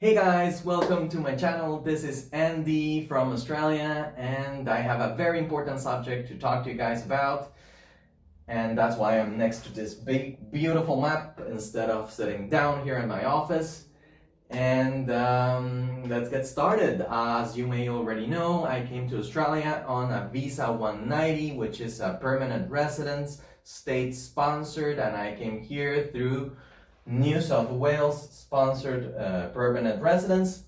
Hey guys, welcome to my channel. This is Andy from Australia and I have a very important subject to talk to you guys about, and that's why I'm next to this big beautiful map instead of sitting down here in my office. And let's get started. As you may already know, I came to Australia on a visa 190, which is a permanent residence, state sponsored, and I came here through New South Wales sponsored permanent residence.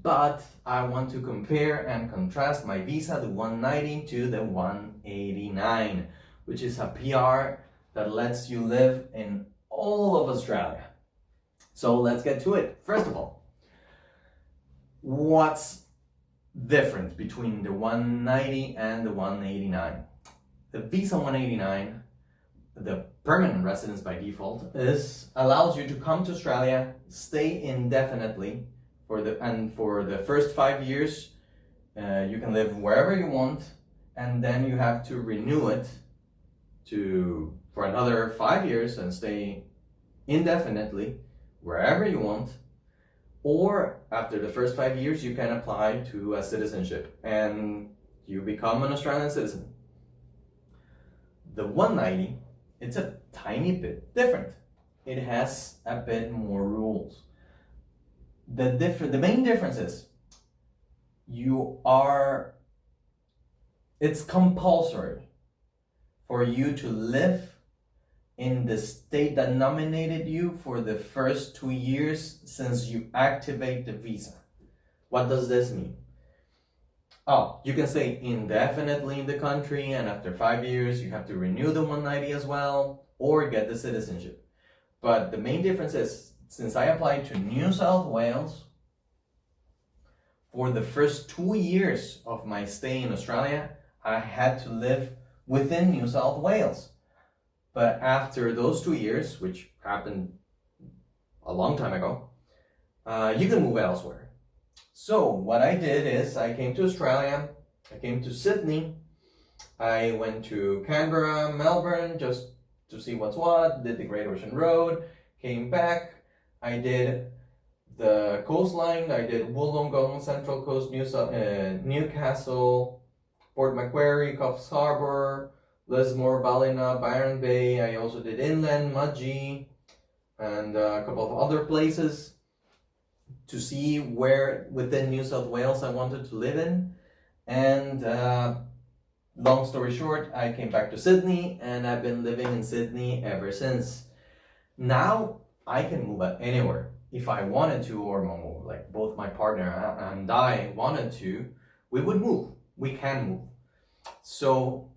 But I want to compare and contrast my visa, the 190, to the 189, which is a PR that lets you live in all of Australia. So let's get to it. First of all, what's different between the 190 and the 189? The visa 189, the permanent residence by default, allows you to come to Australia, stay indefinitely for the first 5 years. You can live wherever you want, and then you have to renew it for another 5 years and stay indefinitely wherever you want. Or after the first 5 years, you can apply to a citizenship and you become an Australian citizen. The 190, it's a tiny bit different. It has a bit more rules. The main difference is it's compulsory for you to live in the state that nominated you for the first 2 years since you activate the visa. What does this mean? You can stay indefinitely in the country, and after 5 years you have to renew the 190 as well, or get the citizenship. But the main difference is, since I applied to New South Wales, for the first 2 years of my stay in Australia, I had to live within New South Wales. But after those 2 years, which happened a long time ago, you can move elsewhere. So what I did is I came to Australia, I came to Sydney, I went to Canberra, Melbourne, just to see what's what, did the Great Ocean Road, came back, I did the coastline, I did Wollongong, Central Coast, Newcastle, Port Macquarie, Coffs Harbour, Lismore, Ballina, Byron Bay. I also did inland, Mudgee, and a couple of other places to see where within New South Wales I wanted to live in. And long story short, I came back to Sydney and I've been living in Sydney ever since. Now I can move anywhere. If I wanted to, or like both my partner and I wanted to, we would move. We can move. So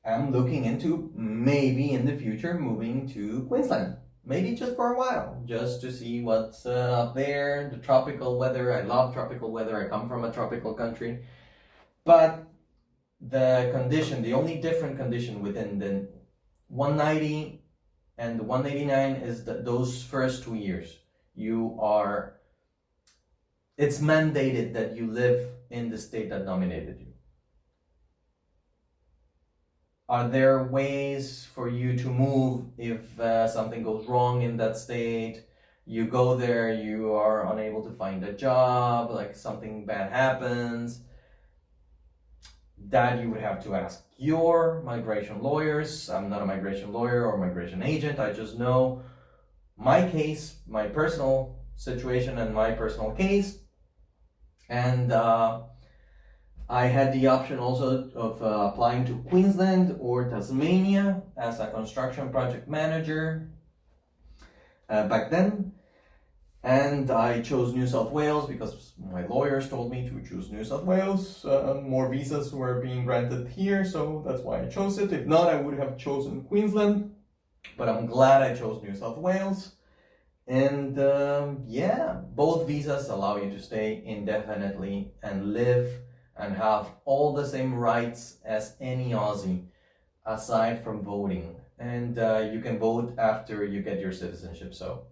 I'm looking into maybe in the future moving to Queensland. Maybe just for a while, just to see what's up there, the tropical weather. I love tropical weather. I come from a tropical country. But the only different condition within the 190 and the 189 is that those first 2 years, it's mandated that you live in the state that nominated you. Are there ways for you to move if something goes wrong in that state? You go there, you are unable to find a job, like something bad happens. That you would have to ask your migration lawyers. I'm not a migration lawyer or migration agent. I just know my case, my personal situation and my personal case. And I had the option also of applying to Queensland or Tasmania as a construction project manager back then. And I chose New South Wales because my lawyers told me to choose New South Wales. More visas were being granted here, so that's why I chose it. If not, I would have chosen Queensland. But I'm glad I chose New South Wales. And both visas allow you to stay indefinitely and live and have all the same rights as any Aussie, aside from voting. And you can vote after you get your citizenship. So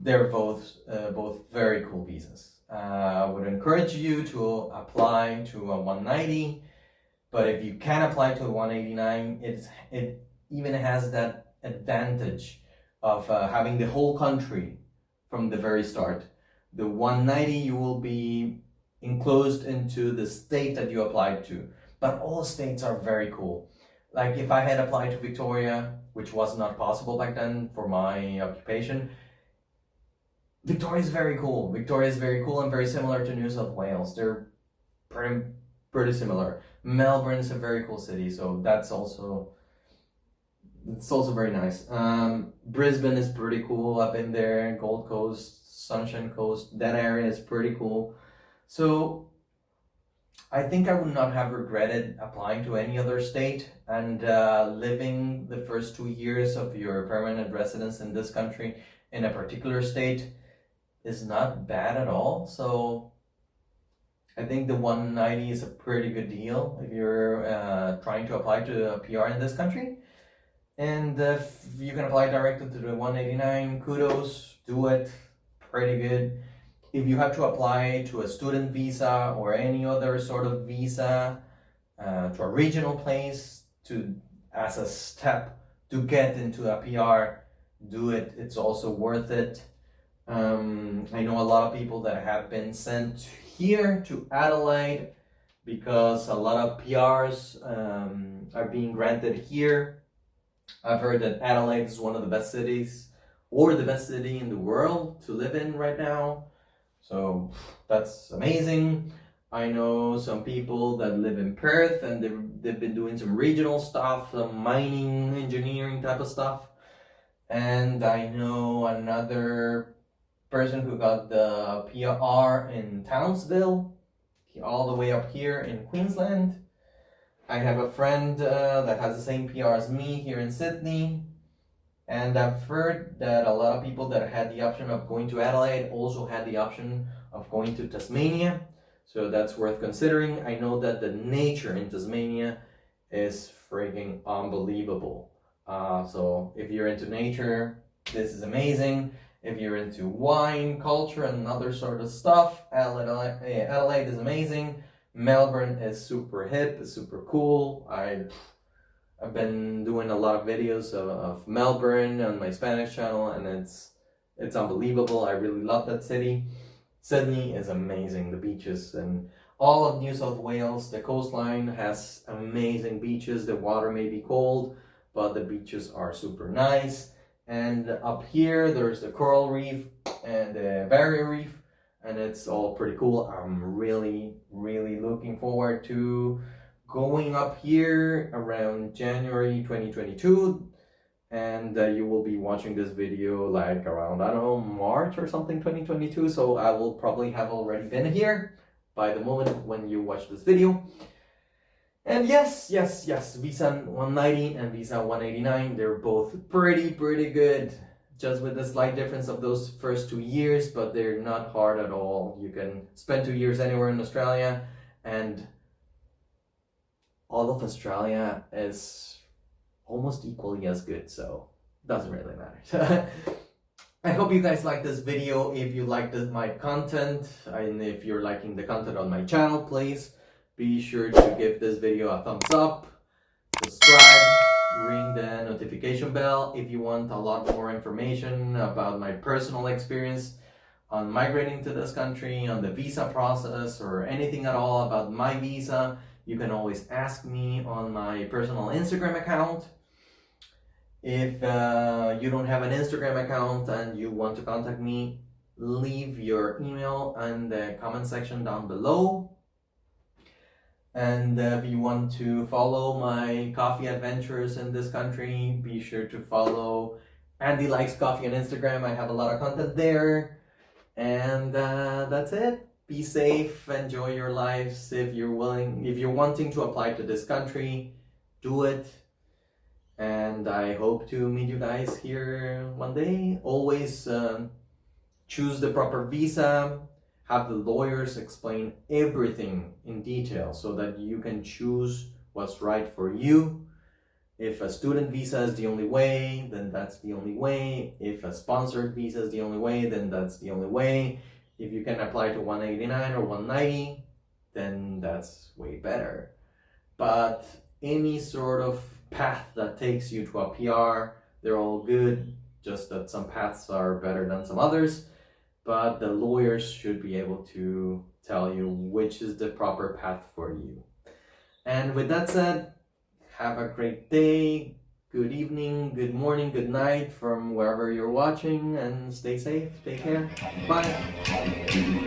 they're both very cool visas. I would encourage you to apply to a 190, but if you can apply to a 189, it even has that advantage of having the whole country from the very start. The 190, you will be enclosed into the state that you applied to. But all states are very cool. Like if I had applied to Victoria, which was not possible back then for my occupation, Victoria is very cool. Victoria is very cool and very similar to New South Wales. They're pretty similar. Melbourne is a very cool city, so it's also very nice. Brisbane is pretty cool. I've been there. Gold Coast, Sunshine Coast, that area is pretty cool. So I think I would not have regretted applying to any other state, and living the first 2 years of your permanent residence in this country in a particular state is not bad at all. So I think the 190 is a pretty good deal if you're trying to apply to a PR in this country. And if you can apply directly to the 189, kudos, do it, pretty good. If you have to apply to a student visa or any other sort of visa to a regional place as a step to get into a PR, do it. It's also worth it. I know a lot of people that have been sent here to Adelaide because a lot of PRs are being granted here. I've heard that Adelaide is one of the best cities, or the best city in the world to live in right now. So that's amazing. I know some people that live in Perth and they've been doing some regional stuff, some mining, engineering type of stuff. And I know another person who got the PR in Townsville, all the way up here in Queensland. I have a friend that has the same PR as me here in Sydney. And I've heard that a lot of people that had the option of going to Adelaide also had the option of going to Tasmania. So that's worth considering. I know that the nature in Tasmania is freaking unbelievable. So if you're into nature, this is amazing. If you're into wine, culture, and other sort of stuff, Adelaide is amazing. Melbourne is super hip, super cool. I've been doing a lot of videos of Melbourne on my Spanish channel, and it's unbelievable. I really love that city. Sydney is amazing, the beaches, and all of New South Wales, the coastline has amazing beaches. The water may be cold, but the beaches are super nice. And up here, there's the coral reef and the barrier reef, and it's all pretty cool. I'm really, really looking forward to going up here around January 2022, and you will be watching this video like around, I don't know, March or something 2022, so I will probably have already been here by the moment when you watch this video. And yes, Visa 190 and Visa 189, they're both pretty good, just with the slight difference of those first 2 years, but they're not hard at all. You can spend 2 years anywhere in Australia, and all of Australia is almost equally as good, so it doesn't really matter. I hope you guys like this video. If you liked my content, and if you're liking the content on my channel, please be sure to give this video a thumbs up, subscribe, ring the notification bell if you want a lot more information about my personal experience on migrating to this country, on the visa process, or anything at all about my visa. You can always ask me on my personal Instagram account. If you don't have an Instagram account and you want to contact me, leave your email in the comment section down below. And if you want to follow my coffee adventures in this country, be sure to follow Andy Likes Coffee on Instagram. I have a lot of content there. And that's it. Be safe, enjoy your lives. If you're wanting to apply to this country, do it. And I hope to meet you guys here one day. Always choose the proper visa. Have the lawyers explain everything in detail so that you can choose what's right for you. If a student visa is the only way, then that's the only way. If a sponsored visa is the only way, then that's the only way. If you can apply to 189 or 190, then that's way better. But any sort of path that takes you to a PR, they're all good, just that some paths are better than some others. but the lawyers should be able to tell you which is the proper path for you. And with that said, have a great day, good evening, good morning, good night from wherever you're watching, and stay safe, take care, bye.